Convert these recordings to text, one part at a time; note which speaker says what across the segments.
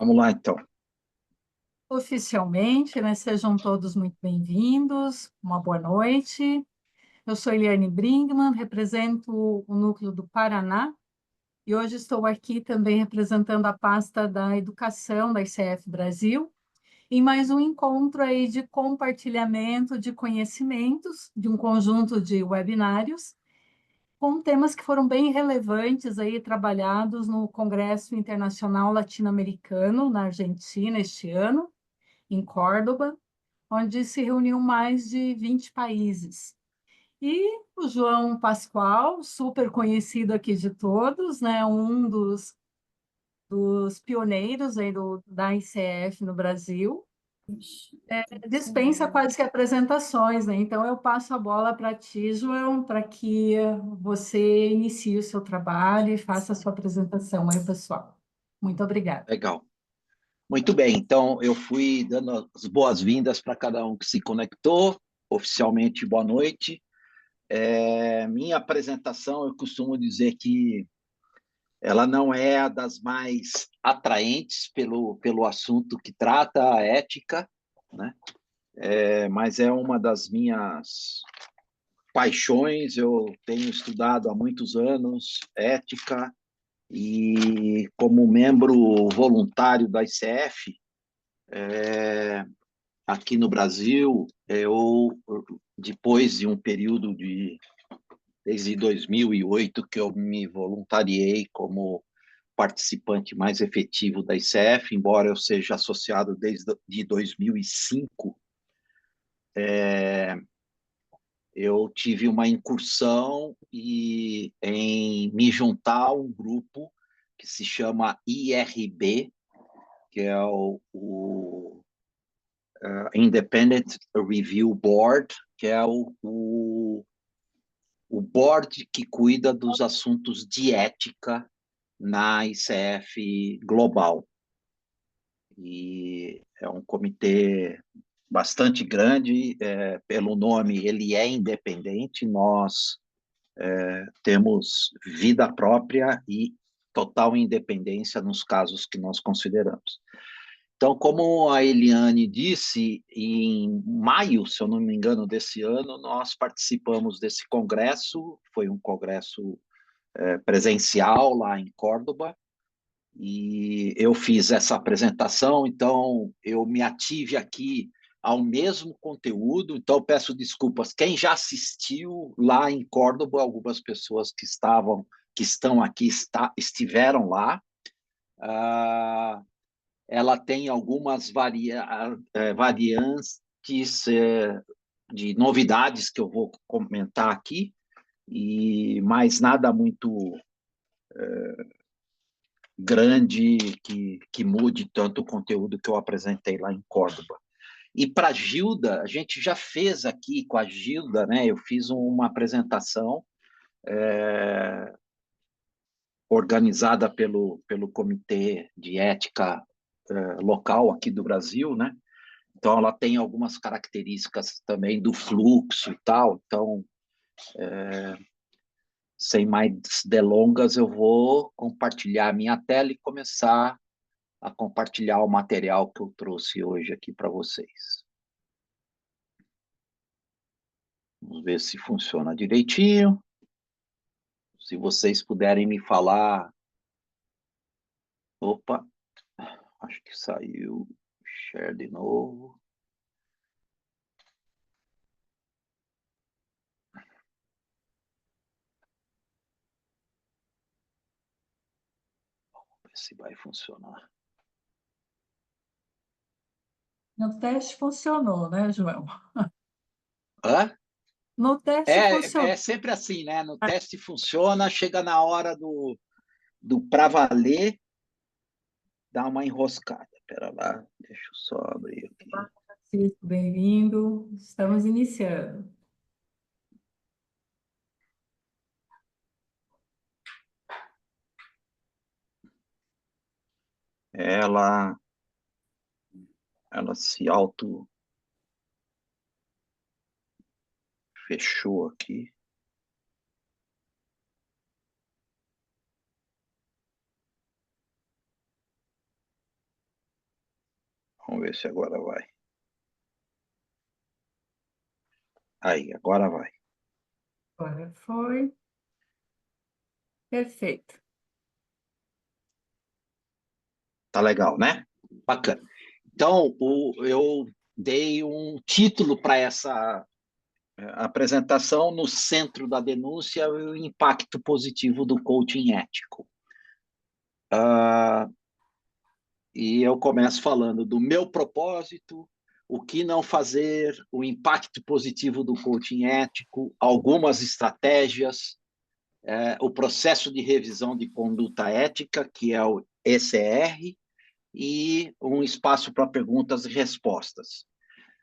Speaker 1: Vamos lá, então.
Speaker 2: Oficialmente, né? Sejam todos muito bem-vindos, uma boa noite. Eu sou Eliane Brinkmann, represento o Núcleo do Paraná e hoje estou aqui também representando a pasta da Educação da ICF Brasil, em mais um encontro aí de compartilhamento de conhecimentos, de um conjunto de webinários, com temas que foram bem relevantes aí, trabalhados no Congresso Internacional Latino-Americano, na Argentina, este ano, em Córdoba, onde se reuniu mais de 20 países. E o João Pascoal, super conhecido aqui de todos, né, um dos pioneiros aí da ICF no Brasil, dispensa quase que apresentações, né? Então eu passo a bola para ti, João, para que você inicie o seu trabalho e faça a sua apresentação aí, pessoal. Muito obrigada.
Speaker 1: Legal. Muito bem, então eu fui dando as boas-vindas para cada um que se conectou. Oficialmente, boa noite. Minha apresentação, eu costumo dizer que ela não é a das mais atraentes pelo assunto que trata, a ética, né? Mas é uma das minhas paixões. Eu tenho estudado há muitos anos ética e, como membro voluntário da ICF, aqui no Brasil, depois de um período desde 2008, que eu me voluntariei como participante mais efetivo da ICF, embora eu seja associado desde de 2005, eu tive uma incursão em me juntar a um grupo que se chama IRB, que é o Independent Review Board, que é o board que cuida dos assuntos de ética na ICF Global. E é um comitê bastante grande, pelo nome ele é independente, nós temos vida própria e total independência nos casos que nós consideramos. Então, como a Eliane disse, em maio, se eu não me engano, desse ano, nós participamos desse congresso, foi um congresso presencial lá em Córdoba, e eu fiz essa apresentação, então eu me ative aqui ao mesmo conteúdo, então peço desculpas. Quem já assistiu lá em Córdoba, algumas pessoas que estão aqui, estiveram lá, uh, ela tem algumas variantes de novidades que eu vou comentar aqui, e mais nada muito grande que mude tanto o conteúdo que eu apresentei lá em Córdoba. E para a Gilda, a gente já fez aqui com a Gilda, né? Eu fiz uma apresentação organizada pelo Comitê de Ética local aqui do Brasil, né? Então, ela tem algumas características também do fluxo e tal. Então, sem mais delongas, eu vou compartilhar a minha tela e começar a compartilhar o material que eu trouxe hoje aqui para vocês. Vamos ver se funciona direitinho. Se vocês puderem me falar. Opa, acho que saiu. Share de novo. Ver se vai funcionar.
Speaker 2: No teste funcionou, né, João?
Speaker 1: Hã?
Speaker 2: No teste
Speaker 1: É
Speaker 2: funcionou.
Speaker 1: sempre assim, né? No teste funciona, chega na hora do para valer, dá uma enroscada. Espera lá, deixa eu só abrir aqui.
Speaker 2: Francisco, bem-vindo. Estamos iniciando.
Speaker 1: Ela, ela se auto fechou aqui. Vamos ver se agora vai. Aí, agora vai.
Speaker 2: Agora foi. Perfeito.
Speaker 1: Tá legal, né? Bacana. Então, eu dei um título para essa apresentação: no centro da denúncia, o impacto positivo do coaching ético. E eu começo falando do meu propósito, o que não fazer, o impacto positivo do coaching ético, algumas estratégias, o processo de revisão de conduta ética, que é o ECR, e um espaço para perguntas e respostas.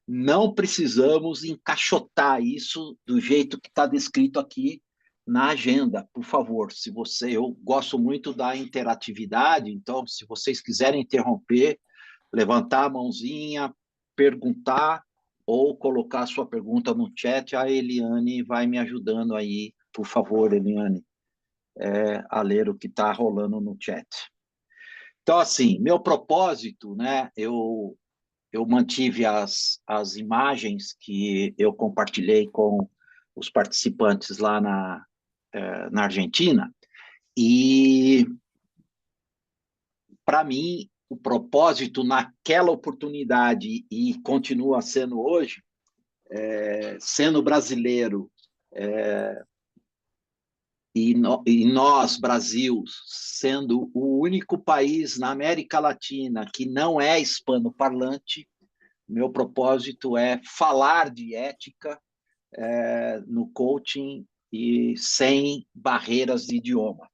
Speaker 1: Não precisamos encaixotar isso do jeito que está descrito aqui na agenda, por favor. Se você, eu gosto muito da interatividade, então, se vocês quiserem interromper, levantar a mãozinha, perguntar ou colocar a sua pergunta no chat, a Eliane vai me ajudando aí, por favor, Eliane, a ler o que está rolando no chat. Então, assim, meu propósito, né? Eu mantive as imagens que eu compartilhei com os participantes lá na Argentina, e, para mim, o propósito naquela oportunidade, e continua sendo hoje, sendo brasileiro, e nós, Brasil, sendo o único país na América Latina que não é hispanoparlante, meu propósito é falar de ética no coaching e sem barreiras de idioma.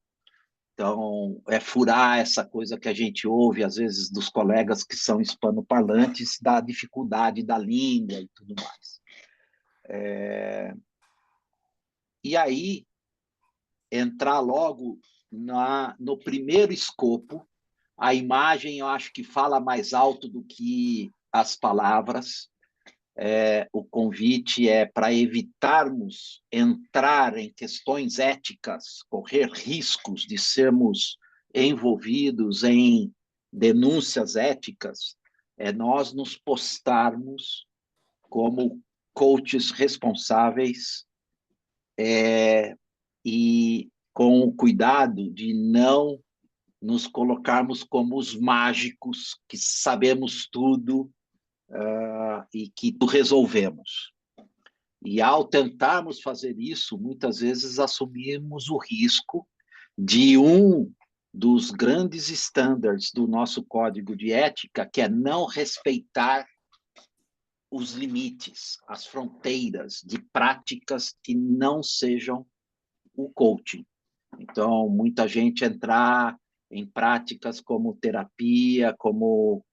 Speaker 1: Então, é furar essa coisa que a gente ouve, às vezes, dos colegas que são hispanoparlantes, da dificuldade da língua e tudo mais. E aí, entrar logo no primeiro escopo, a imagem eu acho que fala mais alto do que as palavras. O convite é para evitarmos entrar em questões éticas, correr riscos de sermos envolvidos em denúncias éticas, nós nos postarmos como coaches responsáveis, e com o cuidado de não nos colocarmos como os mágicos que sabemos tudo e que tudo resolvemos. E ao tentarmos fazer isso, muitas vezes assumimos o risco de um dos grandes estándares do nosso código de ética, que é não respeitar os limites, as fronteiras de práticas que não sejam o coaching. Então, muita gente entrar em práticas como terapia, como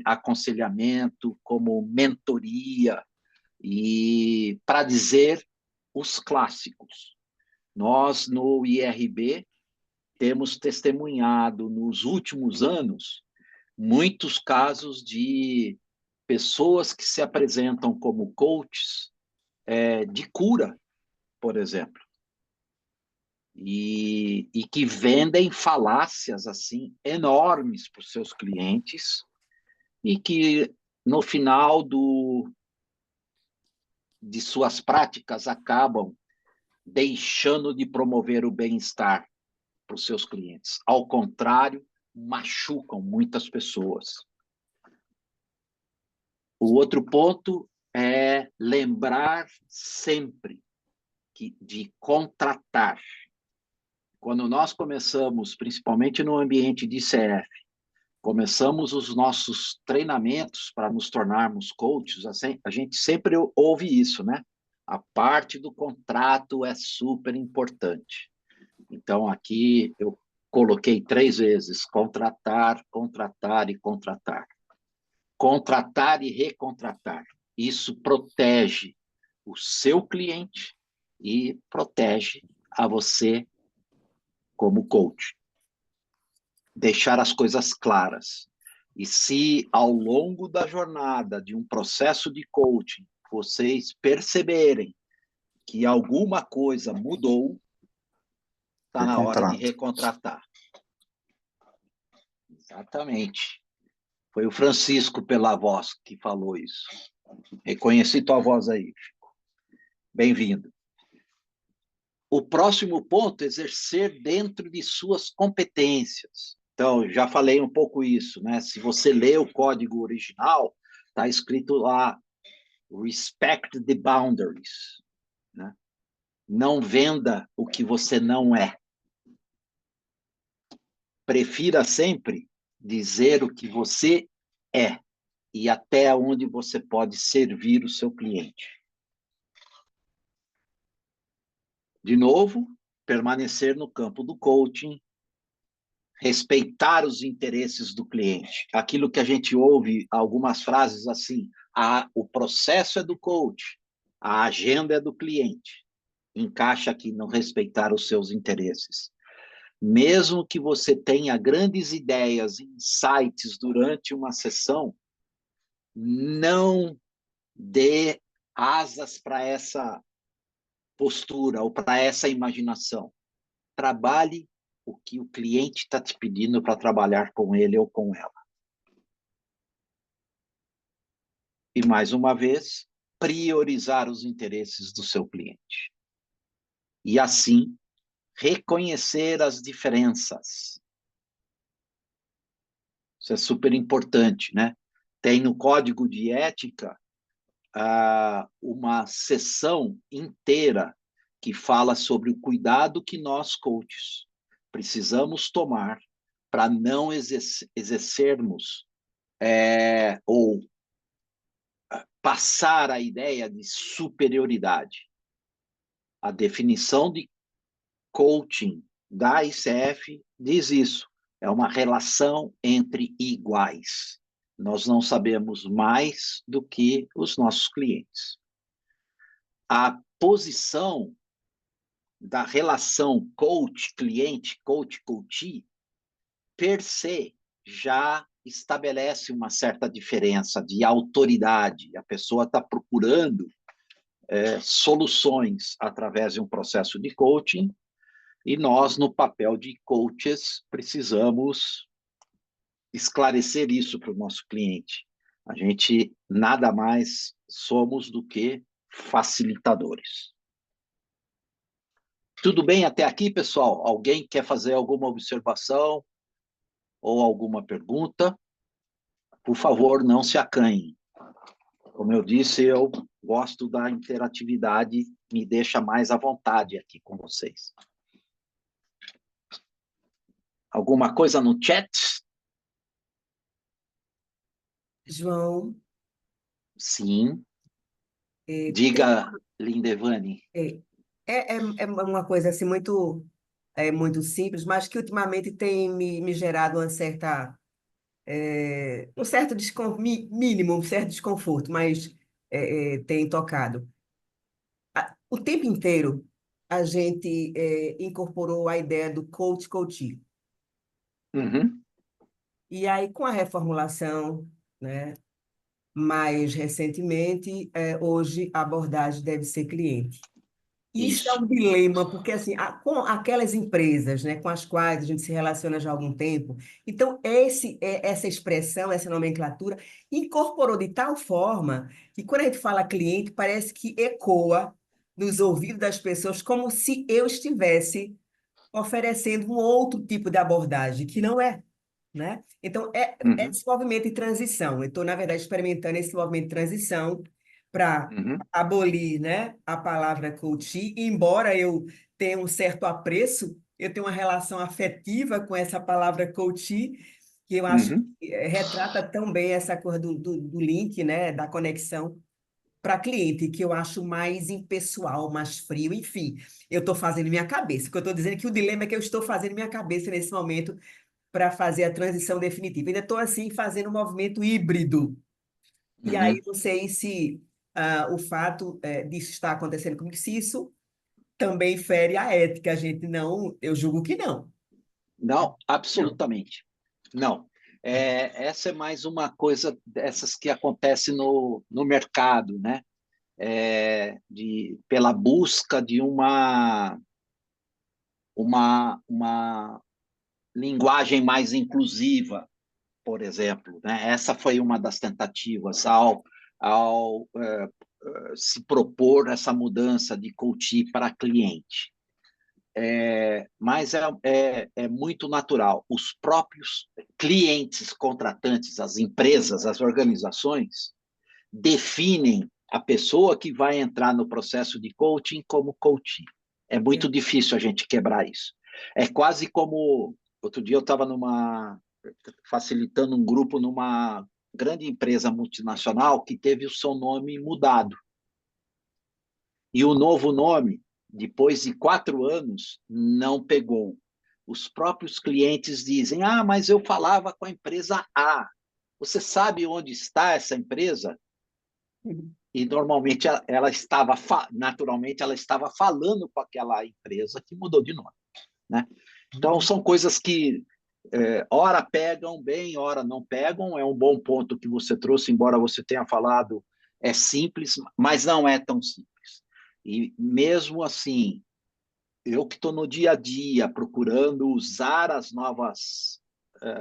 Speaker 1: aconselhamento, como mentoria, e para dizer os clássicos. Nós, no IRB, temos testemunhado nos últimos anos muitos casos de pessoas que se apresentam como coaches de cura, por exemplo, e que vendem falácias assim enormes para os seus clientes, e que no final de suas práticas acabam deixando de promover o bem-estar para os seus clientes. Ao contrário, machucam muitas pessoas. O outro ponto é lembrar sempre de contratar. Quando nós começamos, principalmente no ambiente de ICF, começamos os nossos treinamentos para nos tornarmos coaches, a gente sempre ouve isso, né? A parte do contrato é super importante. Então, aqui eu coloquei 3 vezes: contratar, contratar e contratar. Contratar e recontratar. Isso protege o seu cliente e protege a você como coach. Deixar as coisas claras. E se ao longo da jornada de um processo de coaching vocês perceberem que alguma coisa mudou, está na hora de recontratar. Exatamente. Foi o Francisco pela voz que falou isso. Reconheci tua voz aí. Bem-vindo. O próximo ponto é exercer dentro de suas competências. Então, já falei um pouco isso, né? Se você lê o código original, está escrito lá, respect the boundaries, né? Não venda o que você não é. Prefira sempre dizer o que você é e até onde você pode servir o seu cliente. De novo, permanecer no campo do coaching, respeitar os interesses do cliente. Aquilo que a gente ouve, algumas frases assim, o processo é do coach, a agenda é do cliente. Encaixa aqui no respeitar os seus interesses. Mesmo que você tenha grandes ideias, insights durante uma sessão, não dê asas para essa postura ou para essa imaginação. Trabalhe o que o cliente está te pedindo para trabalhar com ele ou com ela. E, mais uma vez, priorizar os interesses do seu cliente. E, assim, reconhecer as diferenças. Isso é super importante, né? Tem no Código de Ética uma seção inteira que fala sobre o cuidado que nós, coaches, precisamos tomar para não exercermos ou passar a ideia de superioridade. A definição de coaching da ICF diz isso. É uma relação entre iguais. Nós não sabemos mais do que os nossos clientes. A posição da relação coach-cliente, coach-coachee, per se, já estabelece uma certa diferença de autoridade. A pessoa está procurando soluções através de um processo de coaching e nós, no papel de coaches, precisamos esclarecer isso para o nosso cliente. A gente nada mais somos do que facilitadores. Tudo bem até aqui, pessoal? Alguém quer fazer alguma observação ou alguma pergunta? Por favor, não se acanhem. Como eu disse, eu gosto da interatividade, me deixa mais à vontade aqui com vocês. Alguma coisa no chat?
Speaker 3: João,
Speaker 1: Sim.
Speaker 3: tem,
Speaker 1: Diga, Lindevani.
Speaker 3: é uma coisa assim muito simples, mas que ultimamente tem me gerado uma certa, um certo mínimo, um certo desconforto, mas tem tocado. O tempo inteiro a gente incorporou a ideia do coach-coachee.
Speaker 1: Uhum,
Speaker 3: E aí, com a reformulação, né, mais recentemente, hoje a abordagem deve ser cliente. Isso é
Speaker 1: isso.
Speaker 3: um dilema, porque assim, com aquelas empresas, né, com as quais a gente se relaciona já há algum tempo, então essa expressão, essa nomenclatura, incorporou de tal forma que quando a gente fala cliente, parece que ecoa nos ouvidos das pessoas como se eu estivesse oferecendo um outro tipo de abordagem, que não é, né? Então,
Speaker 1: Uhum,
Speaker 3: esse movimento de transição. Eu estou, na verdade, experimentando esse movimento de transição para
Speaker 1: uhum,
Speaker 3: abolir, né, a palavra coaching, e embora eu tenha um certo apreço, eu tenho uma relação afetiva com essa palavra coaching, que eu acho
Speaker 1: uhum,
Speaker 3: que retrata tão bem essa coisa do link, né, da conexão para cliente, que eu acho mais impessoal, mais frio, enfim. Eu estou fazendo minha cabeça. O que eu estou dizendo é que o dilema é que eu estou fazendo minha cabeça nesse momento para fazer a transição definitiva. Ainda estou, assim, fazendo um movimento híbrido. E aí,
Speaker 1: uhum.
Speaker 3: não sei se o fato disso estar acontecendo comigo, se isso também fere a ética. A gente não, eu julgo que não.
Speaker 1: Não,
Speaker 3: Não.
Speaker 1: absolutamente. Não. Essa é mais uma coisa dessas que acontece no mercado, né? Pela busca de uma linguagem mais inclusiva. por exemplo, né? Essa foi uma das tentativas ao se propor essa mudança de coaching para cliente. Mas é muito natural. Os próprios clientes contratantes, as empresas, as organizações, definem a pessoa que vai entrar no processo de coaching como coaching. É muito difícil a gente quebrar isso. É quase como... Outro dia eu estava facilitando um grupo numa grande empresa multinacional que teve o seu nome mudado. E o novo nome, depois de 4 anos, não pegou. Os próprios clientes dizem, mas eu falava com a empresa A. Você sabe onde está essa empresa? E normalmente naturalmente ela estava falando com aquela empresa que mudou de nome, né? Então são coisas que ora pegam bem, ora não pegam. É um bom ponto que você trouxe, embora você tenha falado, é simples, mas não é tão simples. E mesmo assim, eu que estou no dia a dia procurando usar as novas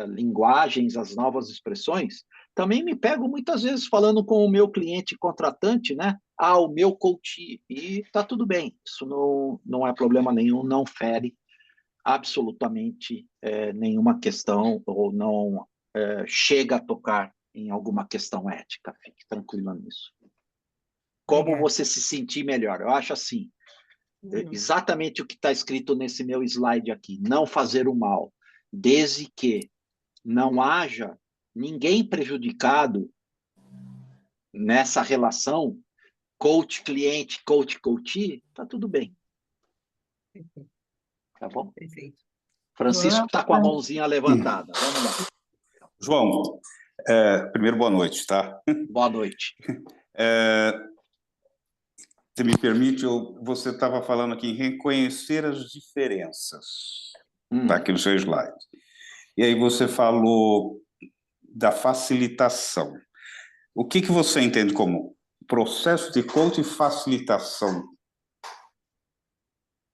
Speaker 1: linguagens, as novas expressões, também me pego muitas vezes falando com o meu cliente contratante, né? O meu coach, e está tudo bem, isso não é problema nenhum, não fere absolutamente nenhuma questão, ou não chega a tocar em alguma questão ética, fique tranquila nisso. Como você se sentir melhor? Eu acho assim, exatamente o que está escrito nesse meu slide aqui, não fazer o mal, desde que não haja ninguém prejudicado nessa relação coach-cliente, coach-coachee, tá tudo bem. Tá bom?
Speaker 3: Perfeito.
Speaker 1: Francisco está com a mãozinha levantada. Vamos lá.
Speaker 4: João, primeiro, boa noite, tá?
Speaker 1: Boa noite.
Speaker 4: Se me permite, você estava falando aqui em reconhecer as diferenças, tá aqui no seu slide. E aí você falou da facilitação. O que você entende como processo de coaching e facilitação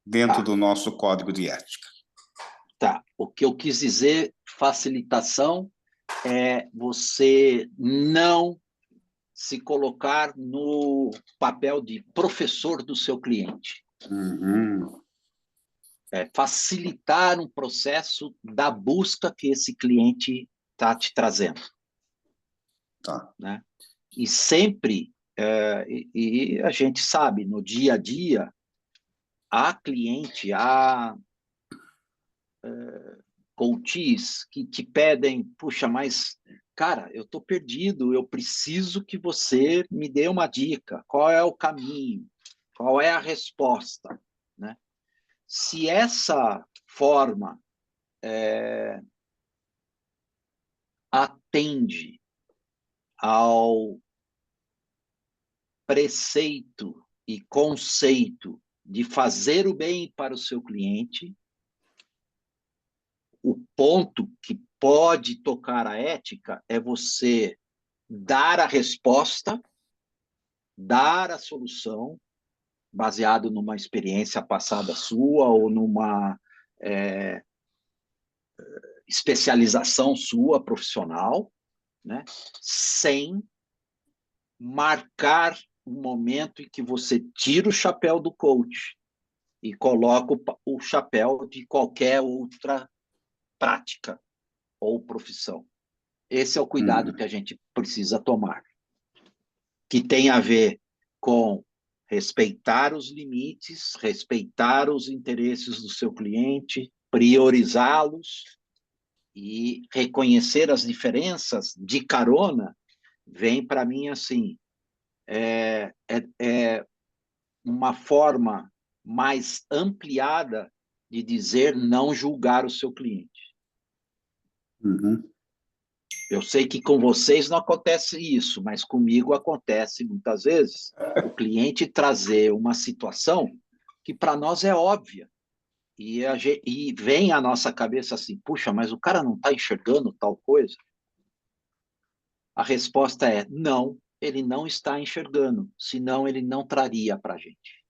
Speaker 4: dentro do nosso código de ética?
Speaker 1: Tá. O que eu quis dizer, facilitação, é você não se colocar no papel de professor do seu cliente. Facilitar um processo da busca que esse cliente está te trazendo.
Speaker 4: Tá.
Speaker 1: Né? E sempre, e a gente sabe, no dia a dia, há cliente, há coaches que te pedem, puxa, mas, cara, eu estou perdido, eu preciso que você me dê uma dica, qual é o caminho, qual é a resposta, né? Se essa forma atende ao preceito e conceito de fazer o bem para o seu cliente, o ponto que pode tocar a ética é você dar a resposta, dar a solução, baseado numa experiência passada sua ou numa especialização sua profissional, né? Sem marcar um momento em que você tira o chapéu do coach e coloca o chapéu de qualquer outra prática ou profissão. Esse é o cuidado que a gente precisa tomar, que tem a ver com respeitar os limites, respeitar os interesses do seu cliente, priorizá-los e reconhecer as diferenças de carona. Vem para mim assim, uma forma mais ampliada de dizer não julgar o seu cliente. Eu sei que com vocês não acontece isso, mas comigo acontece muitas vezes o cliente trazer uma situação que para nós é óbvia. E vem à nossa cabeça assim, puxa, mas o cara não está enxergando tal coisa? A resposta é não, ele não está enxergando, senão ele não traria para a gente.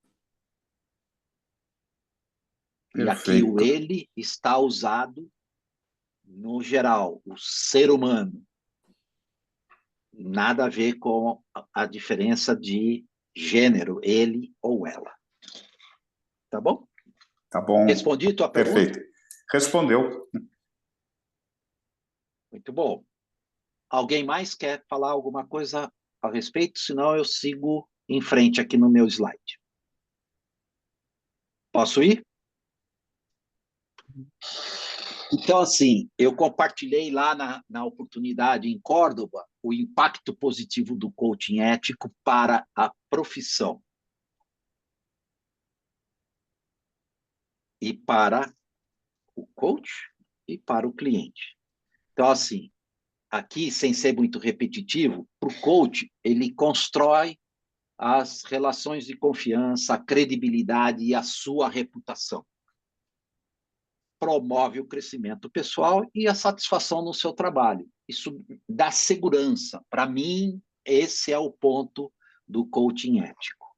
Speaker 1: E aqui o ele está usado no geral, o ser humano, nada a ver com a diferença de gênero, ele ou ela. Tá bom?
Speaker 4: Tá bom.
Speaker 1: Respondi tua pergunta?
Speaker 4: Perfeito. Respondeu.
Speaker 1: Muito bom. Alguém mais quer falar alguma coisa a respeito? Senão eu sigo em frente aqui no meu slide. Posso ir? Então, assim, eu compartilhei lá na oportunidade em Córdoba o impacto positivo do coaching ético para a profissão e para o coach e para o cliente. Então, assim, aqui, sem ser muito repetitivo, para o coach, ele constrói as relações de confiança, a credibilidade e a sua reputação. Promove o crescimento pessoal e a satisfação no seu trabalho. Isso dá segurança. Para mim, esse é o ponto do coaching ético,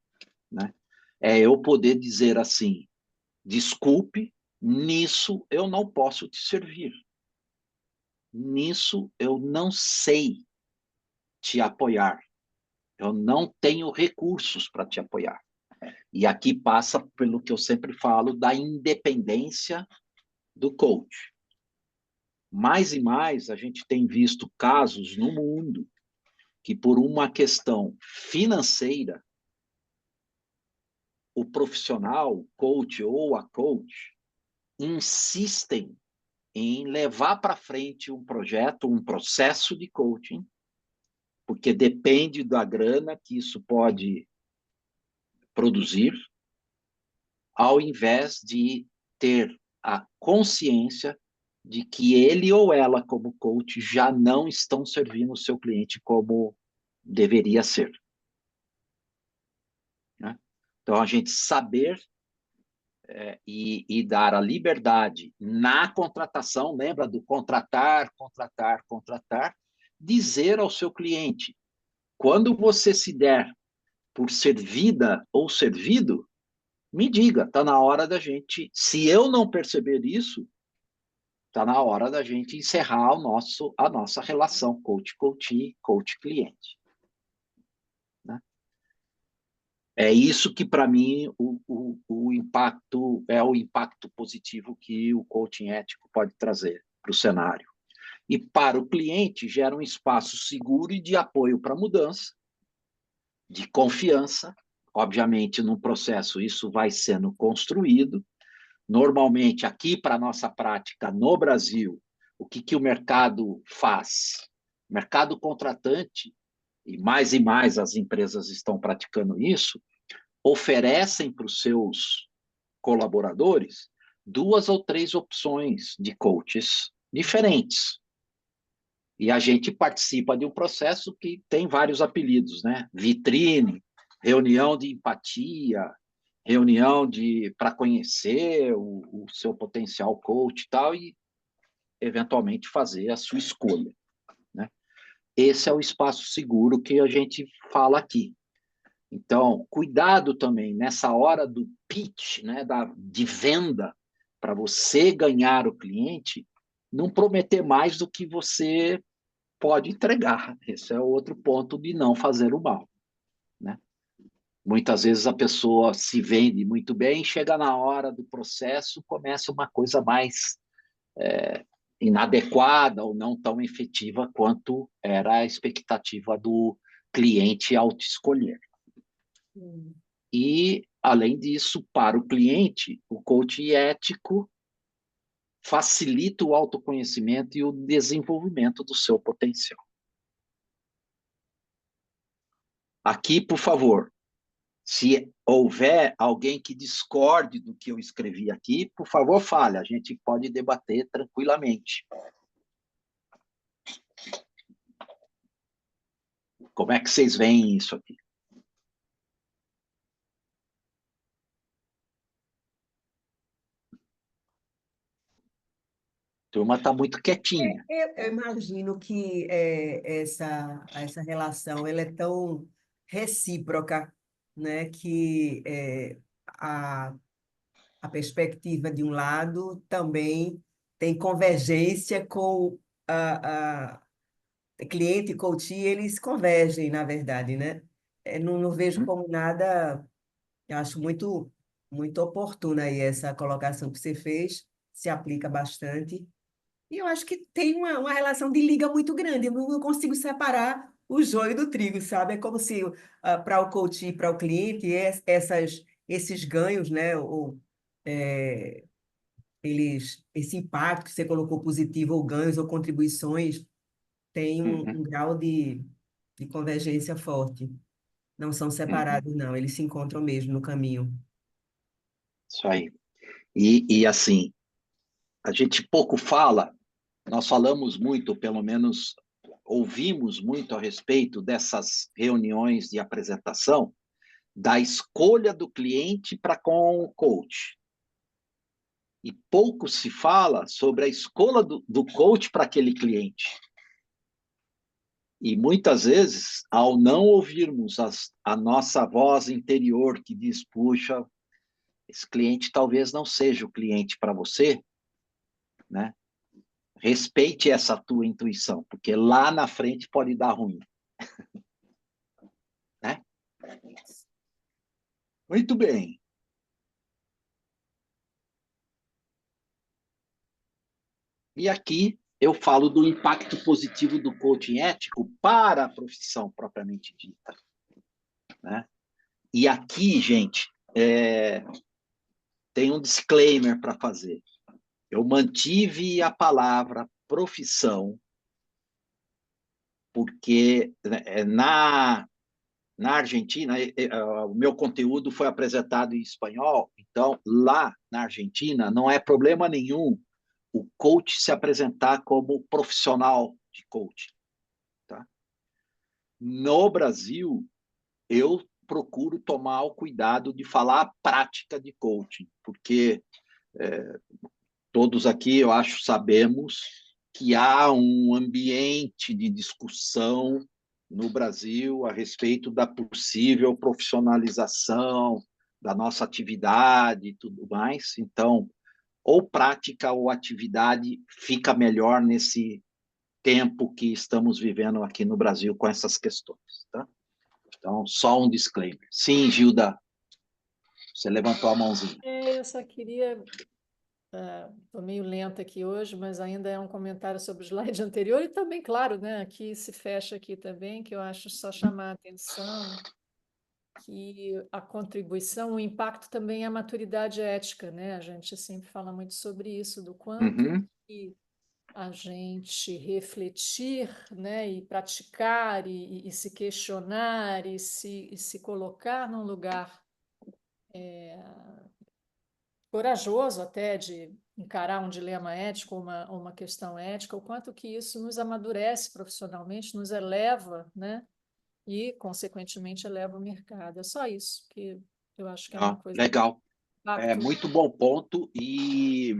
Speaker 1: né? É eu poder dizer assim, desculpe, nisso eu não posso te servir. Nisso eu não sei te apoiar. Eu não tenho recursos para te apoiar. E aqui passa pelo que eu sempre falo da independência do coach. Mais e mais a gente tem visto casos no mundo que, por uma questão financeira, o profissional, o coach ou a coach, insistem em levar para frente um projeto, um processo de coaching, porque depende da grana que isso pode produzir, ao invés de ter a consciência de que ele ou ela, como coach, já não estão servindo o seu cliente como deveria ser. Né? Então, a gente saber e dar a liberdade na contratação, lembra do contratar, contratar, contratar, dizer ao seu cliente, quando você se der por servida ou servido, me diga, está na hora da gente, se eu não perceber isso, está na hora da gente encerrar a nossa relação coach-coachee, coach-cliente. Né? É isso que, para mim, o impacto é o impacto positivo que o coaching ético pode trazer para o cenário. E para o cliente, gera um espaço seguro e de apoio para a mudança, de confiança. Obviamente, no processo, isso vai sendo construído. Normalmente, aqui para a nossa prática no Brasil, o que o mercado faz? O mercado contratante, e mais as empresas estão praticando isso, oferecem para os seus colaboradores 2 ou 3 opções de coaches diferentes. E a gente participa de um processo que tem vários apelidos, né? Vitrine, reunião de empatia, reunião para conhecer o seu potencial coach e tal, e eventualmente fazer a sua escolha. Né? Esse é o espaço seguro que a gente fala aqui. Então, cuidado também nessa hora do pitch, né, de venda, para você ganhar o cliente, não prometer mais do que você pode entregar. Esse é outro ponto de não fazer o mal. Né? Muitas vezes a pessoa se vende muito bem, chega na hora do processo, começa uma coisa mais inadequada ou não tão efetiva quanto era a expectativa do cliente ao te escolher. E, além disso, para o cliente, o coaching ético facilita o autoconhecimento e o desenvolvimento do seu potencial. Aqui, por favor, se houver alguém que discorde do que eu escrevi aqui, por favor, fale. A gente pode debater tranquilamente. Como é que vocês veem isso aqui? A turma está muito quietinha.
Speaker 3: Eu imagino que essa relação ela é tão recíproca, né, que a perspectiva de um lado também tem convergência com a cliente e coach, eles convergem, na verdade, né? Não vejo como nada, eu acho muito oportuna aí essa colocação que você fez, se aplica bastante. E eu acho que tem uma relação de liga muito grande, eu não consigo separar o joio do trigo, sabe? É como se para o coach e para o cliente, esses ganhos, né? É, esse impacto que você colocou positivo, ou ganhos ou contribuições, tem
Speaker 1: Uhum,
Speaker 3: um grau de convergência forte. Não são
Speaker 1: uhum,
Speaker 3: separados, não, eles se encontram mesmo no caminho.
Speaker 1: isso aí. E assim, a gente pouco fala, nós falamos muito, pelo menos ouvimos muito a respeito dessas reuniões de apresentação, da escolha do cliente para com o coach. E pouco se fala sobre a escolha do coach para aquele cliente. E muitas vezes, ao não ouvirmos a nossa voz interior que diz, puxa, esse cliente talvez não seja o cliente para você, né? Respeite essa tua intuição, porque lá na frente pode dar ruim, né? Muito bem. E aqui eu falo do impacto positivo do coaching ético para a profissão propriamente dita, né? E aqui, gente, tem um disclaimer para fazer. Eu mantive a palavra profissão, porque na Argentina, o meu conteúdo foi apresentado em espanhol, então lá na Argentina não é problema nenhum o coach se apresentar como profissional de coaching. Tá? No Brasil, eu procuro tomar o cuidado de falar a prática de coaching, porque todos aqui, eu acho, sabemos que há um ambiente de discussão no Brasil a respeito da possível profissionalização da nossa atividade e tudo mais. Então, ou prática ou atividade fica melhor nesse tempo que estamos vivendo aqui no Brasil com essas questões. Tá? Então, só um disclaimer. Sim, Gilda, você levantou a mãozinha.
Speaker 5: Eu só queria. Estou meio lenta aqui hoje, mas ainda é um comentário sobre o slide anterior e também, claro, né, aqui se fecha aqui também, que eu acho só chamar a atenção que a contribuição, o impacto também é a maturidade ética, né? A gente sempre fala muito sobre isso, do quanto
Speaker 1: Uhum,
Speaker 5: que a gente refletir, né, e praticar e se questionar e se colocar num lugar corajoso até de encarar um dilema ético, uma questão ética, o quanto que isso nos amadurece profissionalmente, nos eleva, né? E, consequentemente, eleva o mercado. É só isso que eu acho que é uma coisa de
Speaker 1: legal. É
Speaker 5: impacto.
Speaker 1: muito bom ponto e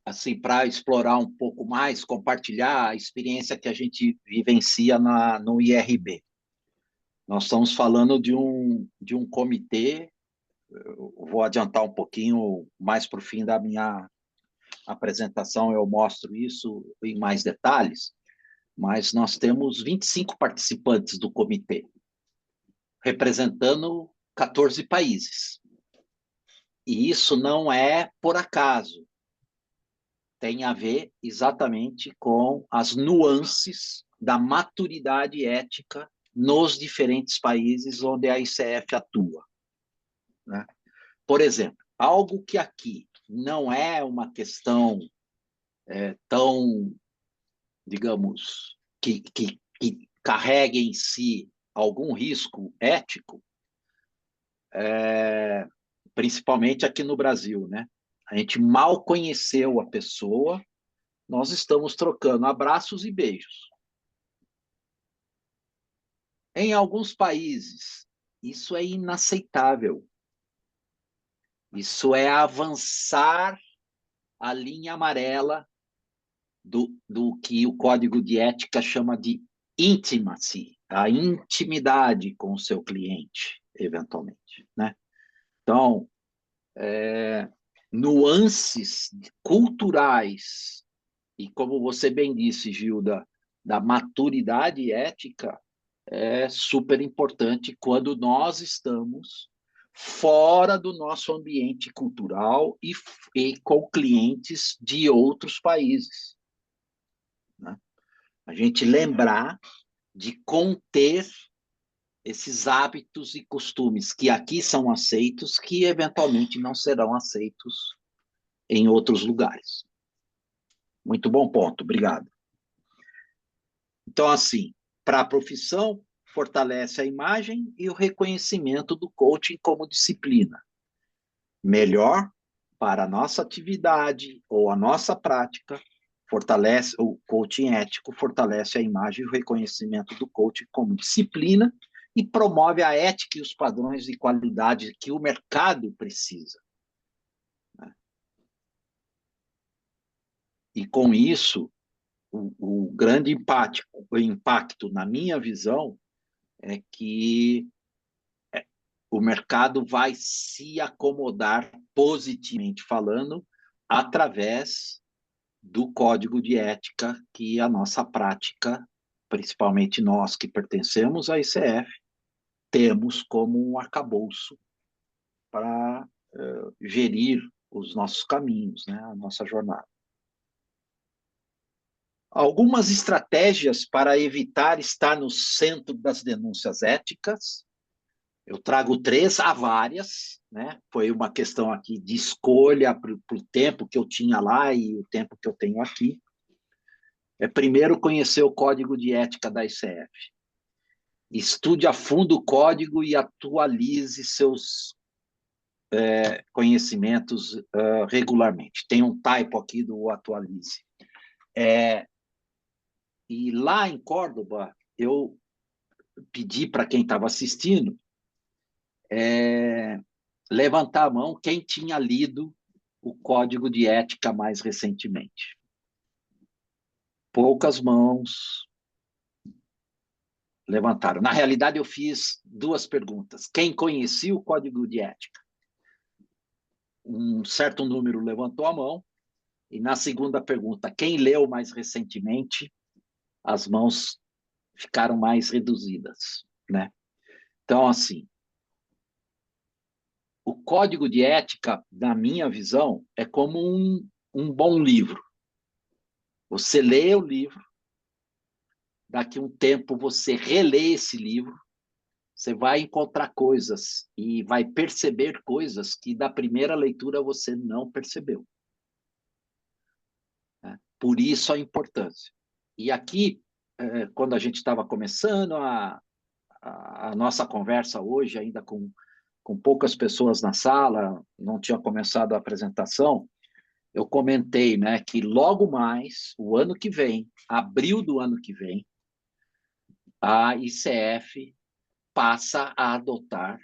Speaker 1: assim para explorar um pouco mais, compartilhar a experiência que a gente vivencia no IRB. Nós estamos falando de um comitê, eu vou adiantar um pouquinho mais para o fim da minha apresentação, eu mostro isso em mais detalhes, mas nós temos 25 participantes do comitê, representando 14 países. E isso não é por acaso, tem a ver exatamente com as nuances da maturidade ética nos diferentes países onde a ICF atua. Né? Por exemplo, algo que aqui não é uma questão tão, digamos, que carregue em si algum risco ético, principalmente aqui no Brasil, né? A gente mal conheceu a pessoa, nós estamos trocando abraços e beijos. Em alguns países, isso é inaceitável. Isso é avançar a linha amarela do que o código de ética chama de intimacy, a intimidade com o seu cliente, eventualmente, né? Então, nuances culturais, e como você bem disse, Gilda, da maturidade ética, é super importante quando nós estamos fora do nosso ambiente cultural e com clientes de outros países, né? A gente lembrar de conter esses hábitos e costumes que aqui são aceitos, que eventualmente não serão aceitos em outros lugares. Muito bom ponto, obrigado. Então, assim, para a profissão, fortalece a imagem e o reconhecimento do coaching como disciplina. Melhor para a nossa atividade ou a nossa prática, fortalece o coaching ético, fortalece a imagem e o reconhecimento do coaching como disciplina e promove a ética e os padrões de qualidade que o mercado precisa. E com isso, o grande impacto, na minha visão, é que o mercado vai se acomodar, positivamente falando, através do código de ética que a nossa prática, principalmente nós que pertencemos à ICF, temos como um arcabouço para gerir os nossos caminhos, né, a nossa jornada. Algumas estratégias para evitar estar no centro das denúncias éticas. Eu trago 3, há várias, né? Foi uma questão aqui de escolha para o tempo que eu tinha lá e o tempo que eu tenho aqui. Primeiro, conhecer o código de ética da ICF. Estude a fundo o código e atualize seus conhecimentos regularmente. Tem um typo aqui do atualize. E lá em Córdoba, eu pedi para quem estava assistindo levantar a mão quem tinha lido o código de ética mais recentemente. Poucas mãos levantaram. Na realidade, eu fiz 2 perguntas. Quem conhecia o código de ética? Um certo número levantou a mão. E na segunda pergunta, quem leu mais recentemente? As mãos ficaram mais reduzidas, né? Então, assim, o código de ética, na minha visão, é como um bom livro. Você lê o livro, daqui a um tempo você relê esse livro, você vai encontrar coisas e vai perceber coisas que da primeira leitura você não percebeu. Por isso a importância. E aqui, quando a gente estava começando a nossa conversa hoje, ainda com poucas pessoas na sala, não tinha começado a apresentação, eu comentei, né, que logo mais, o ano que vem, abril do ano que vem, a ICF passa a adotar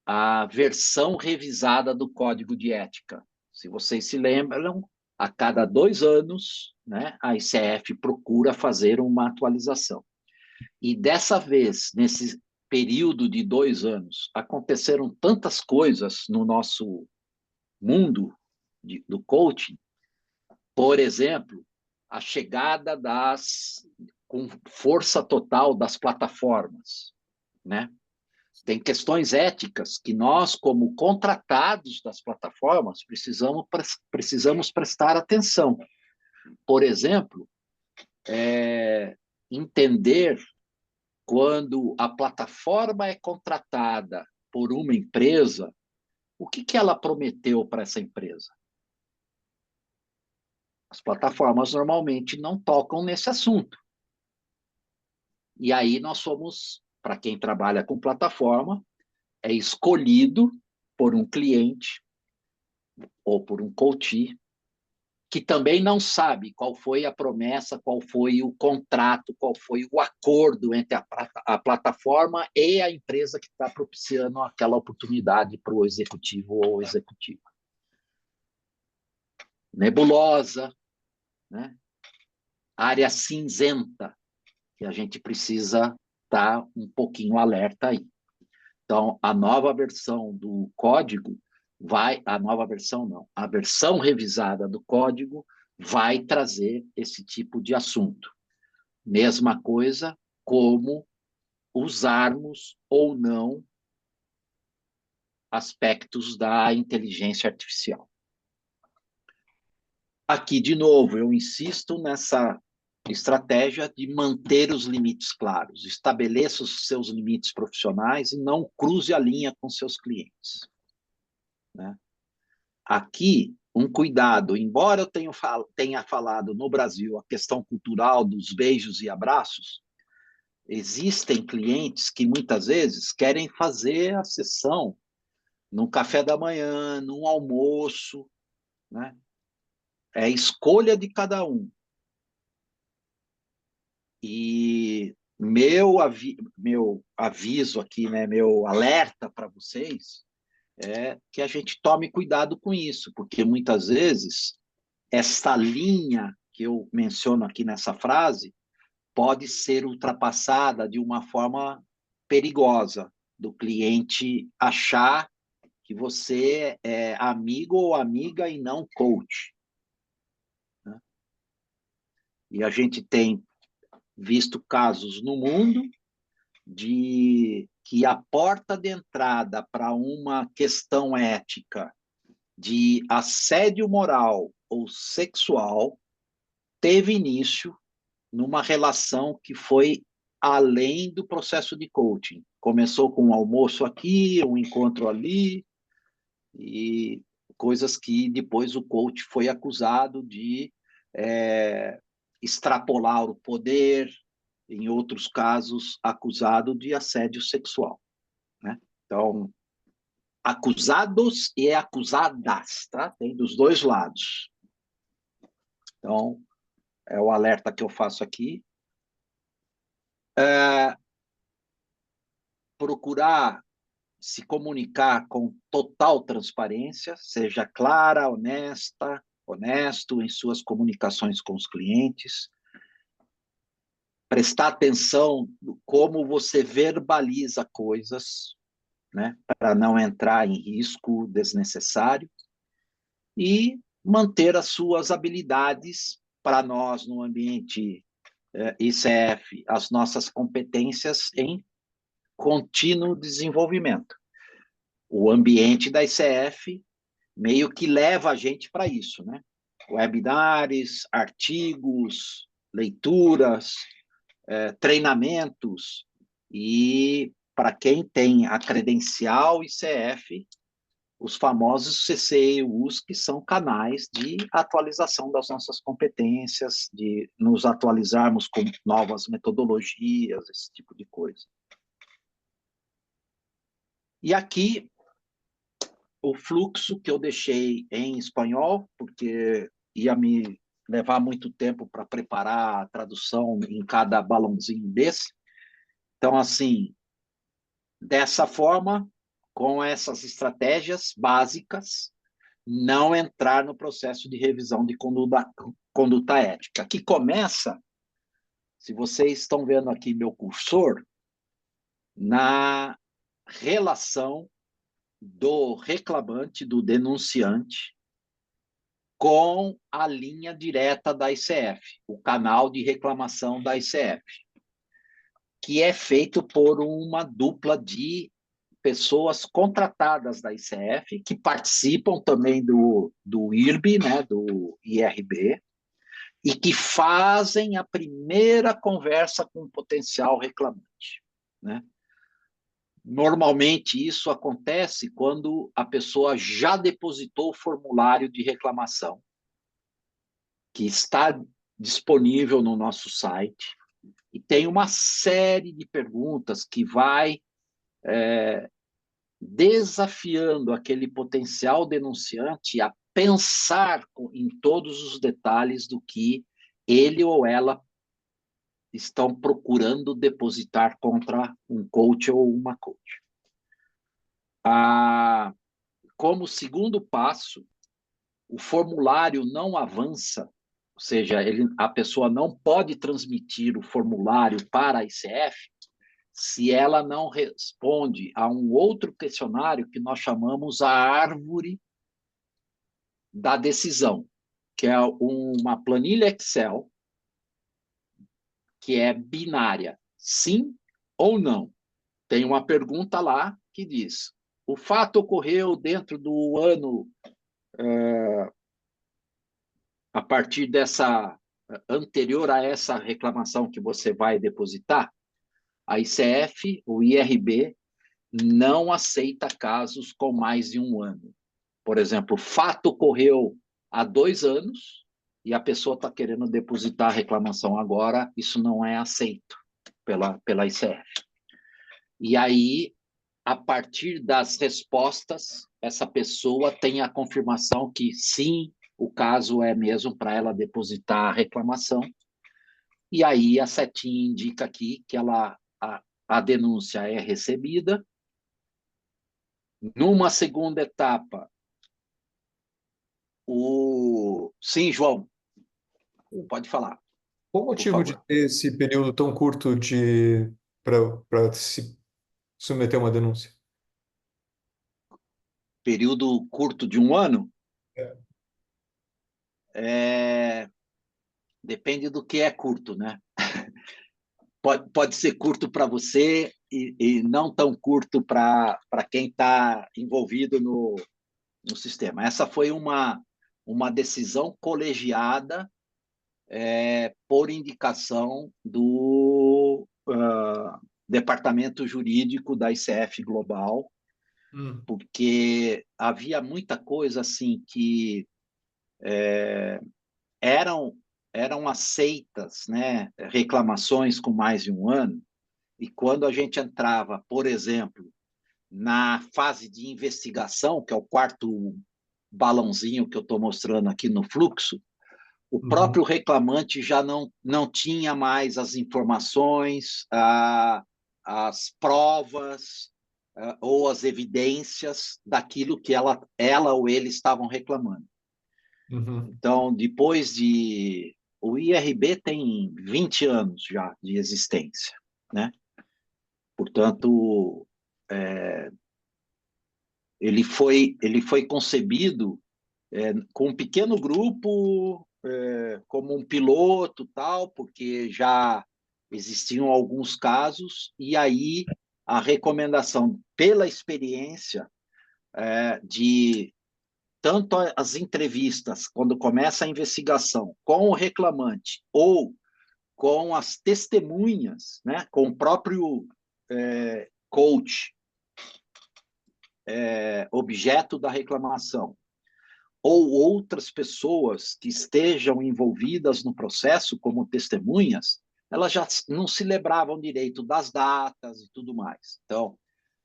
Speaker 1: a versão revisada do Código de Ética. Se vocês se lembram, a cada 2 anos, né, a ICF procura fazer uma atualização. E dessa vez, nesse período de 2 anos, aconteceram tantas coisas no nosso mundo do coaching. Por exemplo, a chegada com força total das plataformas, né? Tem questões éticas que nós, como contratados das plataformas, precisamos prestar atenção. Por exemplo, entender quando a plataforma é contratada por uma empresa, o que ela prometeu para essa empresa? As plataformas normalmente não tocam nesse assunto. E aí nós somos, para quem trabalha com plataforma, é escolhido por um cliente ou por um coach que também não sabe qual foi a promessa, qual foi o contrato, qual foi o acordo entre a plataforma e a empresa que está propiciando aquela oportunidade para o executivo ou executiva. Nebulosa, né? Área cinzenta, que a gente precisa estar um pouquinho alerta aí. Então, a nova versão do código a nova versão não, a versão revisada do código vai trazer esse tipo de assunto. Mesma coisa como usarmos ou não aspectos da inteligência artificial. Aqui, de novo, eu insisto nessa estratégia de manter os limites claros. Estabeleça os seus limites profissionais e não cruze a linha com seus clientes. Né? Aqui, um cuidado, embora eu tenha falado no Brasil a questão cultural dos beijos e abraços, existem clientes que muitas vezes querem fazer a sessão no café da manhã, no almoço, né? É escolha de cada um. E meu aviso aqui, né, meu alerta para vocês é que a gente tome cuidado com isso, porque muitas vezes essa linha que eu menciono aqui nessa frase pode ser ultrapassada de uma forma perigosa, do cliente achar que você é amigo ou amiga e não coach. Né? E a gente tem visto casos no mundo de que a porta de entrada para uma questão ética de assédio moral ou sexual teve início numa relação que foi além do processo de coaching. Começou com um almoço aqui, um encontro ali, e coisas que depois o coach foi acusado de extrapolar o poder, em outros casos, acusado de assédio sexual. Né? Então, acusados e acusadas, tá? Tem dos dois lados. Então, é o alerta que eu faço aqui. Procurar se comunicar com total transparência, seja clara, honesto em suas comunicações com os clientes. Prestar atenção no como você verbaliza coisas, né, para não entrar em risco desnecessário. E manter as suas habilidades para nós no ambiente ICF, as nossas competências em contínuo desenvolvimento. O ambiente da ICF meio que leva a gente para isso, né? Webinars, artigos, leituras, treinamentos, e para quem tem a credencial ICF, os famosos CCEUs, que são canais de atualização das nossas competências, de nos atualizarmos com novas metodologias, esse tipo de coisa. E aqui, o fluxo que eu deixei em espanhol, porque ia me levar muito tempo para preparar a tradução em cada balãozinho desse. Então, assim, dessa forma, com essas estratégias básicas, não entrar no processo de revisão de conduta ética, que começa, se vocês estão vendo aqui meu cursor, na relação do reclamante, do denunciante, com a linha direta da ICF, o canal de reclamação da ICF, que é feito por uma dupla de pessoas contratadas da ICF, que participam também do IRB, né, do IRB, e que fazem a primeira conversa com o potencial reclamante. Né? Normalmente, isso acontece quando a pessoa já depositou o formulário de reclamação, que está disponível no nosso site, e tem uma série de perguntas que vai desafiando aquele potencial denunciante a pensar em todos os detalhes do que ele ou ela estão procurando depositar contra um coach ou uma coach. Como segundo passo, o formulário não avança, ou seja, a pessoa não pode transmitir o formulário para a ICF se ela não responde a um outro questionário que nós chamamos a árvore da decisão, que é uma planilha Excel que é binária, sim ou não. Tem uma pergunta lá que diz: o fato ocorreu dentro do ano, a partir dessa, anterior a essa reclamação que você vai depositar? A ICF, o IRB, não aceita casos com mais de um ano. Por exemplo, o fato ocorreu há 2 anos e a pessoa está querendo depositar a reclamação agora, isso não é aceito pela ICF. E aí, a partir das respostas, essa pessoa tem a confirmação que sim, o caso é mesmo para ela depositar a reclamação. E aí a setinha indica aqui que a denúncia é recebida. Numa segunda etapa, Sim, João, pode falar,
Speaker 6: Qual o
Speaker 1: por
Speaker 6: motivo de
Speaker 1: favor.
Speaker 6: ter esse período tão curto para se submeter uma denúncia?
Speaker 1: Período curto de 1 ano? Depende do que é curto, né? Pode ser curto para você e não tão curto para quem está envolvido no sistema. Essa foi uma decisão colegiada por indicação do departamento jurídico da ICF Global, porque havia muita coisa assim que eram aceitas, né, reclamações com mais de 1 ano, e quando a gente entrava, por exemplo, na fase de investigação, que é o quarto balãozinho que eu estou mostrando aqui no fluxo, o próprio reclamante já não tinha mais as informações, as provas ou as evidências daquilo que ela ou ele estavam reclamando. Então, depois de... O IRB tem 20 anos já de existência, né? Portanto, ele foi concebido com um pequeno grupo, como um piloto, tal, porque já existiam alguns casos, e aí a recomendação, pela experiência, de tanto as entrevistas, quando começa a investigação, com o reclamante ou com as testemunhas, né, com o próprio coach, objeto da reclamação, ou outras pessoas que estejam envolvidas no processo como testemunhas, elas já não se lembravam direito das datas e tudo mais. Então,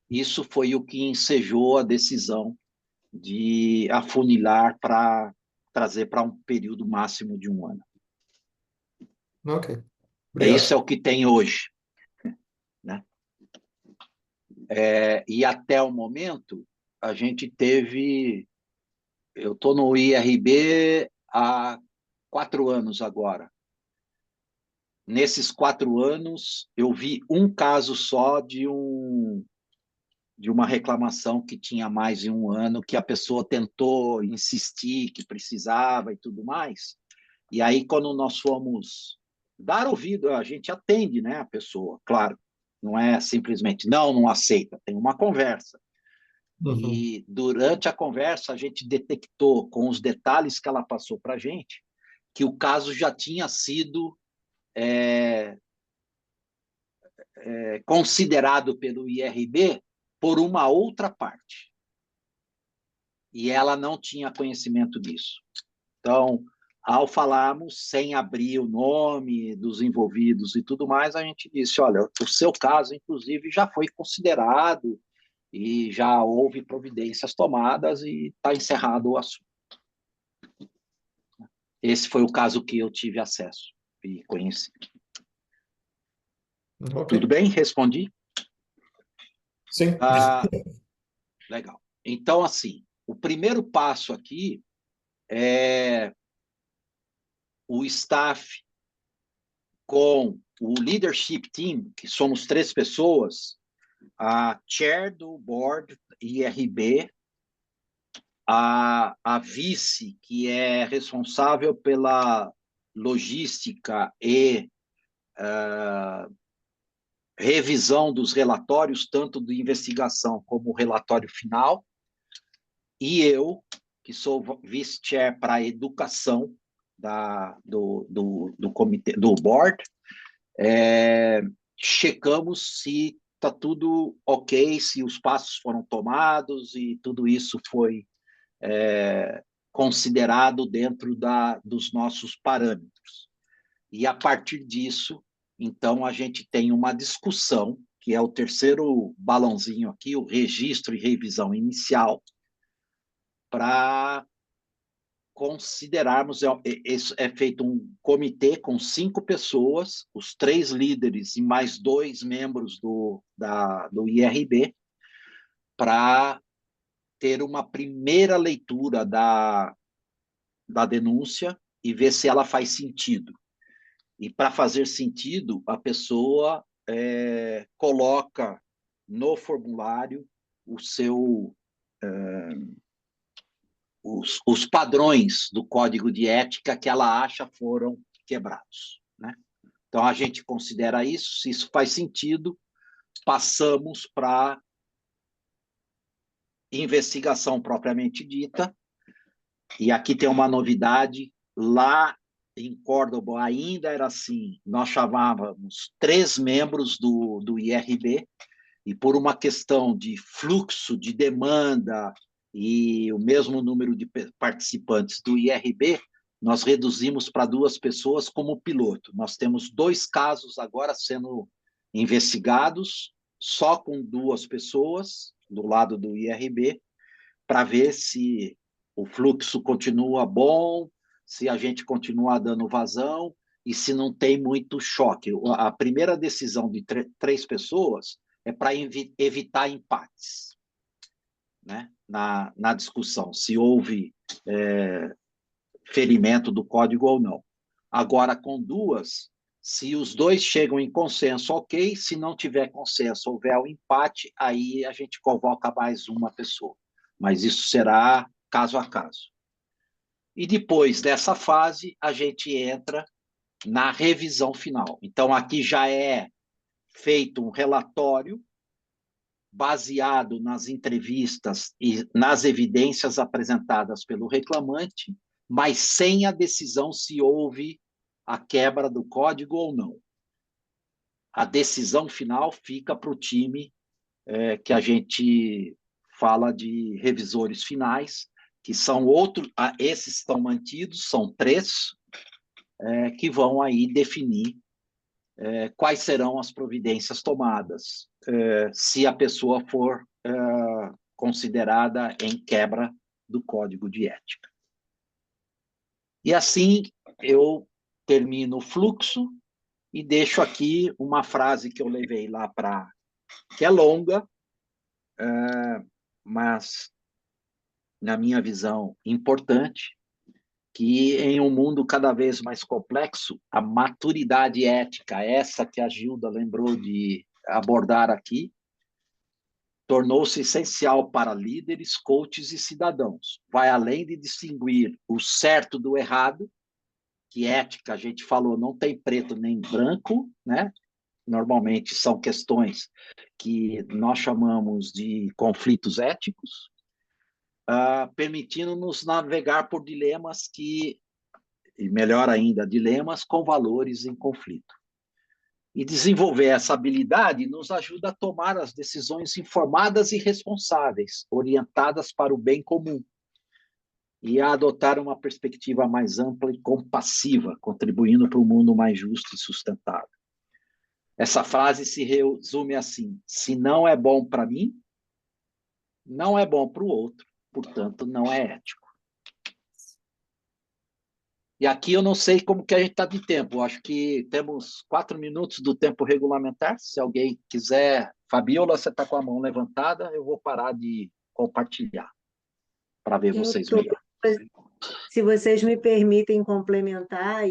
Speaker 1: isso foi o que ensejou a decisão de afunilar para trazer para um período máximo de 1 ano.
Speaker 6: Ok. Obrigado.
Speaker 1: Isso é o que tem hoje, né? E até o momento, a gente teve... Eu estou no IRB há 4 anos agora. Nesses 4 anos, eu vi um caso só de uma reclamação que tinha mais de 1 ano, que a pessoa tentou insistir que precisava e tudo mais. E aí, quando nós fomos dar ouvido, a gente atende, né, a pessoa, claro. Não é simplesmente, não aceita. Tem uma conversa. E durante a conversa, a gente detectou, com os detalhes que ela passou para a gente, que o caso já tinha sido considerado pelo IRB por uma outra parte. E ela não tinha conhecimento disso. Então, ao falarmos, sem abrir o nome dos envolvidos e tudo mais, a gente disse, olha, o seu caso, inclusive, já foi considerado e já houve providências tomadas e está encerrado o assunto. Esse foi o caso que eu tive acesso e conheci.
Speaker 6: Okay.
Speaker 1: Tudo bem? Respondi?
Speaker 6: Sim.
Speaker 1: Legal. Então, assim, o primeiro passo aqui é o staff com o leadership team, que somos 3 pessoas, a chair do board IRB, a vice, que é responsável pela logística e revisão dos relatórios, tanto de investigação como o relatório final, e eu, que sou vice-chair para a educação do comitê, do board, checamos se está tudo ok, se os passos foram tomados e tudo isso foi considerado dentro dos nossos parâmetros. E, a partir disso, então, a gente tem uma discussão, que é o terceiro balãozinho aqui, o registro e revisão inicial, para considerarmos, é feito um comitê com 5 pessoas, os 3 líderes e mais 2 membros do IRB, para ter uma primeira leitura da denúncia e ver se ela faz sentido. E, para fazer sentido, a pessoa coloca no formulário os padrões do código de ética que ela acha foram quebrados, né? Então, a gente considera isso, se isso faz sentido, passamos para investigação propriamente dita. E aqui tem uma novidade, lá em Córdoba ainda era assim, nós chamávamos 3 membros do IRB, e por uma questão de fluxo, de demanda e o mesmo número de participantes do IRB, nós reduzimos para 2 pessoas como piloto. Nós temos 2 casos agora sendo investigados, só com 2 pessoas do lado do IRB, para ver se o fluxo continua bom, se a gente continua dando vazão e se não tem muito choque. A primeira decisão de 3 pessoas é para evitar empates, né, na discussão, se houve ferimento do código ou não. Agora, com 2, se os 2 chegam em consenso, ok. Se não tiver consenso, houver um empate, aí a gente convoca mais uma pessoa. Mas isso será caso a caso. E depois dessa fase, a gente entra na revisão final. Então, aqui já é feito um relatório baseado nas entrevistas e nas evidências apresentadas pelo reclamante, mas sem a decisão se houve a quebra do código ou não. A decisão final fica para o time que a gente fala de revisores finais, que são esses estão mantidos, são 3, que vão aí definir quais serão as providências tomadas, se a pessoa for considerada em quebra do código de ética. E assim eu termino o fluxo e deixo aqui uma frase que eu levei lá que é longa, mas, na minha visão, importante, que em um mundo cada vez mais complexo, a maturidade ética, essa que a Gilda lembrou de abordar aqui, tornou-se essencial para líderes, coaches e cidadãos. Vai além de distinguir o certo do errado, que ética, a gente falou, não tem preto nem branco, né? Normalmente são questões que nós chamamos de conflitos éticos, permitindo-nos navegar por dilemas e melhor ainda, dilemas com valores em conflito. E desenvolver essa habilidade nos ajuda a tomar as decisões informadas e responsáveis, orientadas para o bem comum, e a adotar uma perspectiva mais ampla e compassiva, contribuindo para um mundo mais justo e sustentável. Essa frase se resume assim: se não é bom para mim, não é bom para o outro, portanto, não é ético. E aqui eu não sei como que a gente está de tempo. Acho que temos 4 minutos do tempo regulamentar. Se alguém quiser... Fabiola, você está com a mão levantada, eu vou parar de compartilhar para ver vocês melhor.
Speaker 7: Se vocês me permitem complementar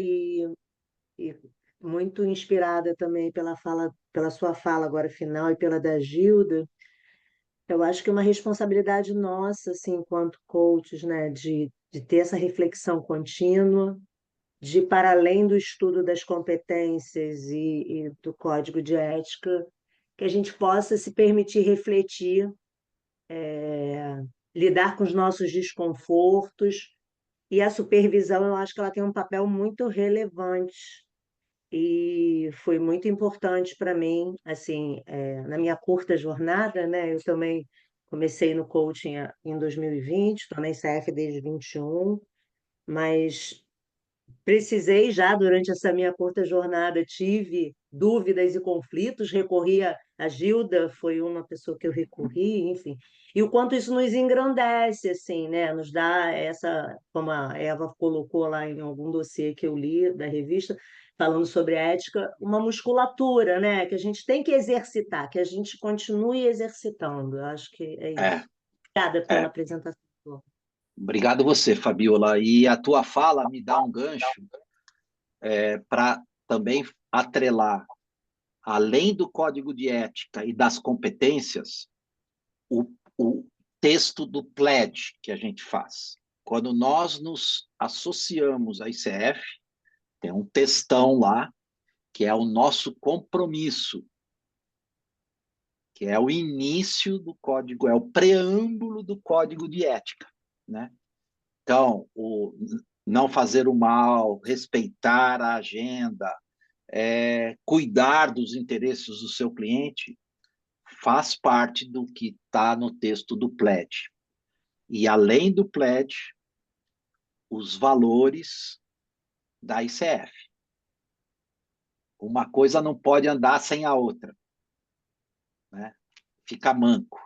Speaker 7: muito inspirada também pela sua fala agora final e pela da Gilda. Eu acho que é uma responsabilidade nossa, assim, enquanto coaches, né, de ter essa reflexão contínua, de ir para além do estudo das competências e do código de ética, que a gente possa se permitir refletir, lidar com os nossos desconfortos, e a supervisão, eu acho que ela tem um papel muito relevante e foi muito importante para mim, assim, na minha curta jornada, né? Eu também comecei no coaching em 2020, estou na ICF desde 21, mas precisei já, durante essa minha curta jornada, tive dúvidas e conflitos, recorri a Gilda, foi uma pessoa que eu recorri, enfim. E o quanto isso nos engrandece, assim, né? Nos dá essa, como a Eva colocou lá em algum dossiê que eu li da revista, falando sobre ética, uma musculatura, né? Que a gente tem que exercitar, que a gente continue exercitando. Eu acho que é
Speaker 1: É,
Speaker 7: isso. Obrigada pela
Speaker 1: é.
Speaker 7: apresentação.
Speaker 1: Obrigado você, Fabiola. E a tua fala me dá um gancho para também atrelar, além do código de ética e das competências, o texto do pledge que a gente faz. Quando nós nos associamos à ICF, tem um textão lá, que é o nosso compromisso, que é o início do código, é o preâmbulo do código de ética, né? Então, o não fazer o mal, respeitar a agenda, cuidar dos interesses do seu cliente, faz parte do que está no texto do pledge. E, além do pledge, os valores da ICF. Uma coisa não pode andar sem a outra, né? Fica manco.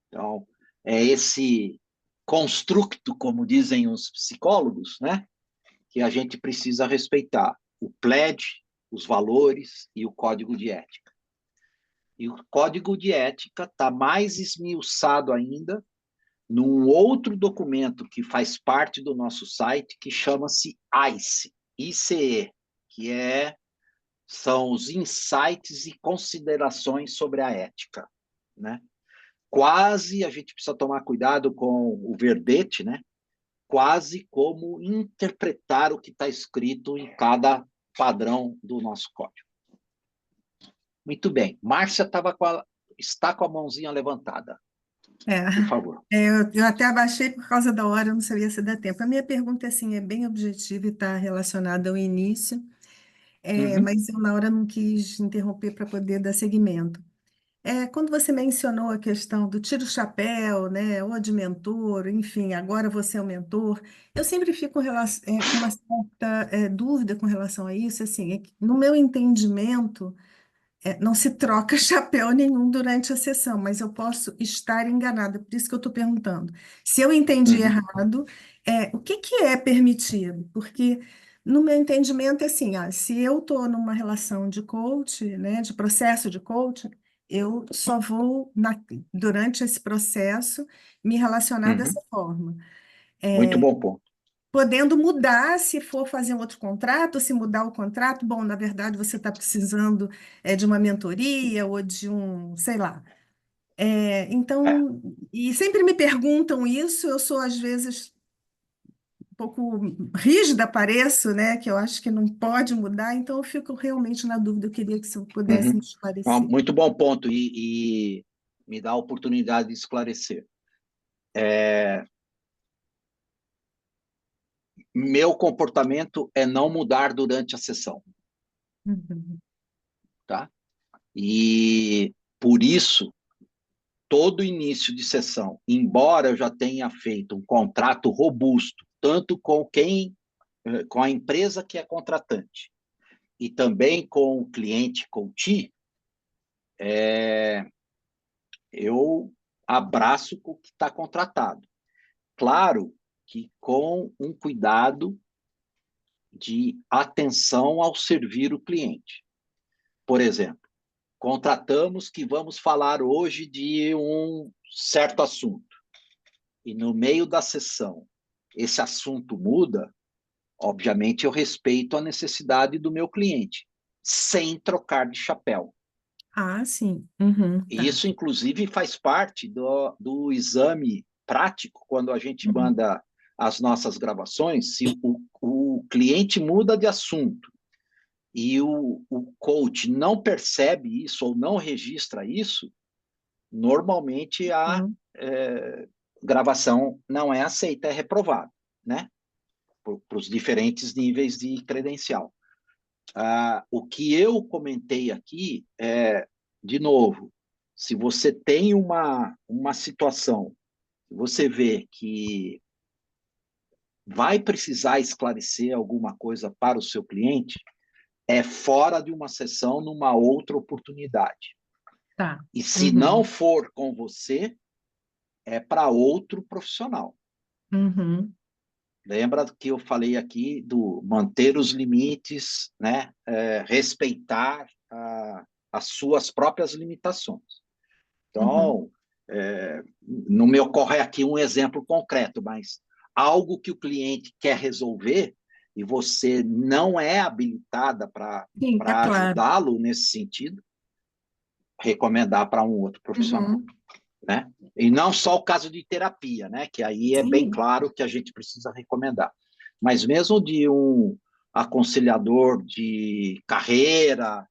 Speaker 1: Então, é esse construto, como dizem os psicólogos, né? Que a gente precisa respeitar. O pledge, os valores e o código de ética. E o código de ética está mais esmiuçado ainda num outro documento que faz parte do nosso site, que chama-se ICE, que são os insights e considerações sobre a ética, né? Quase, a gente precisa tomar cuidado com o verdete, né? Quase como interpretar o que está escrito em cada padrão do nosso código. Muito bem. Márcia está com a mãozinha levantada. Por favor.
Speaker 8: Eu até abaixei por causa da hora, eu não sabia se dá tempo. A minha pergunta assim, é bem objetiva e está relacionada ao início, mas eu, na hora, não quis interromper para poder dar seguimento. Quando você mencionou a questão do tira o chapéu, né, ou de mentor, enfim, agora você é o mentor, eu sempre fico com uma certa dúvida com relação a isso, assim, no meu entendimento, não se troca chapéu nenhum durante a sessão, mas eu posso estar enganada, por isso que eu estou perguntando. Se eu entendi errado, o que é permitido? Porque, no meu entendimento, é assim, se eu estou numa relação de coach, né, de processo de coach, eu só vou, durante esse processo, me relacionar dessa forma.
Speaker 1: Muito bom ponto.
Speaker 8: Podendo mudar, se for fazer um outro contrato, se mudar o contrato, bom, na verdade você está precisando de uma mentoria ou de um, sei lá. Então, e sempre me perguntam isso, eu sou às vezes um pouco rígida, pareço, né, que eu acho que não pode mudar, então eu fico realmente na dúvida, eu queria que você pudesse me esclarecer.
Speaker 1: Muito bom ponto, e me dá a oportunidade de esclarecer. Meu comportamento é não mudar durante a sessão. Tá? E, por isso, todo início de sessão, embora eu já tenha feito um contrato robusto, tanto com a empresa que é contratante, e também com o cliente coachee, eu abraço o que está contratado. Claro que com um cuidado de atenção ao servir o cliente. Por exemplo, contratamos que vamos falar hoje de um certo assunto, e no meio da sessão esse assunto muda, obviamente eu respeito a necessidade do meu cliente, sem trocar de chapéu.
Speaker 8: Ah, sim. Uhum,
Speaker 1: E
Speaker 8: tá.
Speaker 1: isso, inclusive, faz parte do exame prático, quando a gente
Speaker 8: Uhum.
Speaker 1: manda as nossas gravações, se o cliente muda de assunto e o coach não percebe isso ou não registra isso, normalmente a
Speaker 8: Uhum.
Speaker 1: gravação não é aceita, é reprovada, né? Para os diferentes níveis de credencial. O que eu comentei aqui é, de novo, se você tem uma situação, você vê que vai precisar esclarecer alguma coisa para o seu cliente, é fora de uma sessão, numa outra oportunidade.
Speaker 8: Tá.
Speaker 1: E se
Speaker 8: Uhum.
Speaker 1: não for com você, é para outro profissional.
Speaker 8: Uhum.
Speaker 1: Lembra que eu falei aqui do manter os limites, né? Respeitar as suas próprias limitações. Então, não me ocorre aqui um exemplo concreto, mas algo que o cliente quer resolver e você não é habilitada para
Speaker 8: Sim, tá claro.
Speaker 1: ajudá-lo nesse sentido, recomendar para um outro profissional.
Speaker 8: Uhum.
Speaker 1: Né? E não só o caso de terapia, né? Que aí é bem
Speaker 8: Sim.
Speaker 1: claro que a gente precisa recomendar. Mas mesmo de um aconselhador de carreira,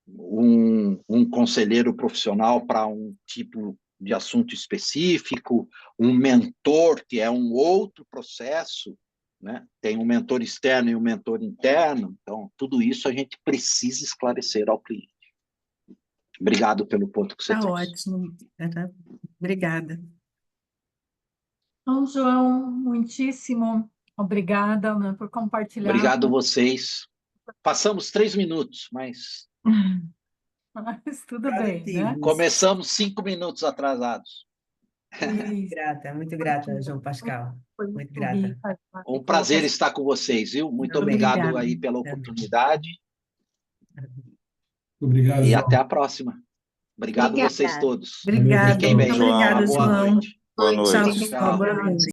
Speaker 1: um conselheiro profissional para um tipo de assunto específico, um mentor, que é um outro processo, né? Tem um mentor externo e um mentor interno, então tudo isso a gente precisa esclarecer ao cliente. Obrigado pelo ponto que você
Speaker 8: Tá
Speaker 1: trouxe.
Speaker 8: ótimo. Obrigada.
Speaker 2: Então, João, muitíssimo obrigada, né, por compartilhar.
Speaker 1: Obrigado vocês. Passamos 3 minutos, mas
Speaker 2: Mas tudo bem, né?
Speaker 3: Produtivos.
Speaker 1: começamos 5 minutos atrasados.
Speaker 2: Isso,
Speaker 3: Muito grata, João Pascal.
Speaker 2: foi
Speaker 3: Muito
Speaker 2: muito
Speaker 3: grata.
Speaker 2: rica a
Speaker 1: Um prazer
Speaker 2: colocação.
Speaker 1: estar com vocês, viu? Muito
Speaker 3: Também.
Speaker 1: obrigado
Speaker 8: Obrigada.
Speaker 1: aí pela oportunidade
Speaker 6: Obrigado,
Speaker 1: e
Speaker 6: João.
Speaker 1: até a próxima. Obrigado vocês
Speaker 7: Obrigada.
Speaker 1: todos.
Speaker 8: Obrigada.
Speaker 1: Fiquem
Speaker 8: Muito
Speaker 1: bem.
Speaker 4: João.
Speaker 8: obrigada,
Speaker 1: Uma boa
Speaker 8: João.
Speaker 1: noite.
Speaker 4: Boa noite.
Speaker 8: Tchau, pessoal. Boa noite.